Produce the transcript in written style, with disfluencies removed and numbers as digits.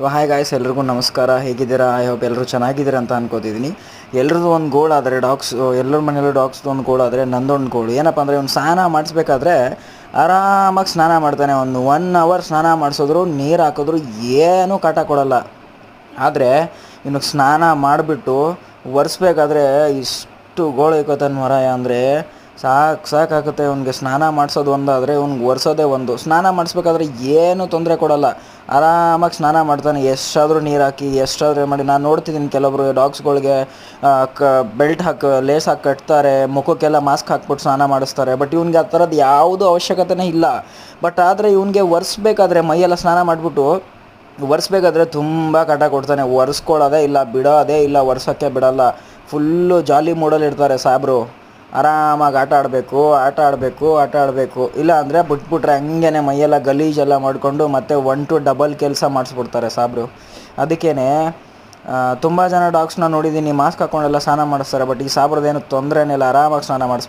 Hi guys, ಎಲ್ರಿಗೂ ನಮಸ್ಕಾರ. ಹೇಗಿದ್ದೀರಾ? ಐ ಹೋಪ್ ಎಲ್ಲರೂ ಚೆನ್ನಾಗಿದ್ದೀರಾ ಅಂತ ಅನ್ಕೋತಿದ್ದೀನಿ. ಎಲ್ರದ್ದು ಒಂದು ಗೋಲ್ ಆದರೆ ಡಾಗ್ಸ್, ಎಲ್ಲರ ಮನೆಯಲ್ಲೂ ಡಾಗ್ಸ್ದು ಒಂದು ಗೋಲ್ ಆದರೆ ನಂದೊಂದು ಗೋಳು ಏನಪ್ಪ ಅಂದರೆ, ಅವ್ನು ಸ್ನಾನ ಮಾಡಿಸ್ಬೇಕಾದ್ರೆ ಆರಾಮಾಗಿ ಸ್ನಾನ ಮಾಡ್ತಾನೆ. ಒಂದು 1 ಅವರ್ ಸ್ನಾನ ಮಾಡಿಸಿದ್ರು, ನೀರು ಹಾಕಿದ್ರು ಏನೂ ಕಾಟ ಕೊಡಲ್ಲ. ಆದರೆ ಇನ್ನು ಸ್ನಾನ ಮಾಡಿಬಿಟ್ಟು ಒರೆಸ್ಬೇಕಾದ್ರೆ ಇಷ್ಟು ಗೋಳು ಇಕ್ಕೋತಾನೆ ಮರಾಯ. ಅಂದರೆ ಸಾಕಾಗುತ್ತೆ ಅವ್ನಿಗೆ. ಸ್ನಾನ ಮಾಡಿಸೋದು ಒಂದಾದರೆ ಅವ್ನಿಗೆ ಒರೆಸೋದೇ ಒಂದು. ಸ್ನಾನ ಮಾಡಿಸ್ಬೇಕಾದ್ರೆ ಏನೂ ತೊಂದರೆ ಕೊಡಲ್ಲ, ಆರಾಮಾಗಿ ಸ್ನಾನ ಮಾಡ್ತಾನೆ. ಎಷ್ಟಾದರೂ ನೀರು ಹಾಕಿ, ಎಷ್ಟಾದರೂ ಮಾಡಿ. ನಾನು ನೋಡ್ತಿದ್ದೀನಿ ಕೆಲವೊಬ್ರು ಡಾಗ್ಸ್ಗಳಿಗೆ ಬೆಲ್ಟ್ ಲೇಸ್ ಹಾಕಿ ಕಟ್ತಾರೆ, ಮುಖಕ್ಕೆಲ್ಲ ಮಾಸ್ಕ್ ಹಾಕ್ಬಿಟ್ಟು ಸ್ನಾನ ಮಾಡಿಸ್ತಾರೆ. ಬಟ್ ಇವ್ನಿಗೆ ಆ ಥರದ್ದು ಯಾವುದೂ ಅವಶ್ಯಕತೆನೇ ಇಲ್ಲ. ಬಟ್ ಆದರೆ ಇವ್ನಿಗೆ ಒರೆಸ್ಬೇಕಾದ್ರೆ, ಮೈಯೆಲ್ಲ ಸ್ನಾನ ಮಾಡಿಬಿಟ್ಟು ಒರೆಸ್ಬೇಕಾದ್ರೆ ತುಂಬ ಕಾಟ ಕೊಡ್ತಾನೆ. ಒರೆಸ್ಕೊಳ್ಳೋದೇ ಇಲ್ಲ, ಬಿಡೋದೇ ಇಲ್ಲ, ಒರೆಸೋಕ್ಕೆ ಬಿಡಲ್ಲ. ಫುಲ್ಲು ಜಾಲಿ ಮೂಡಲ್ಲಿ ಇರ್ತಾರೆ ಸಾಬ್ರು. ಆರಾಮಾಗಿ ಆಟ ಆಡಬೇಕು. ಇಲ್ಲ ಅಂದರೆ ಬಿಟ್ಬಿಟ್ರೆ ಹಂಗೇ ಮೈಯೆಲ್ಲ ಗಲೀಜೆಲ್ಲ ಮಾಡಿಕೊಂಡು ಮತ್ತೆ 1 to ಡಬಲ್ ಕೆಲಸ ಮಾಡಿಸ್ಬಿಡ್ತಾರೆ ಸಾಬ್ರು. ಅದಕ್ಕೇ ತುಂಬ ಜನ ಡಾಗ್ಸ್ನ ನೋಡಿದ್ದೀನಿ, ಮಾಸ್ಕ್ ಹಾಕ್ಕೊಂಡೆಲ್ಲ ಸ್ನಾನ ಮಾಡಿಸ್ತಾರೆ. ಬಟ್ ಈ ಸಾಬ್ರದ್ದೇನು ತೊಂದರೆನೇ ಇಲ್ಲ, ಆರಾಮಾಗಿ ಸ್ನಾನ ಮಾಡಿಸ್ತಾರೆ.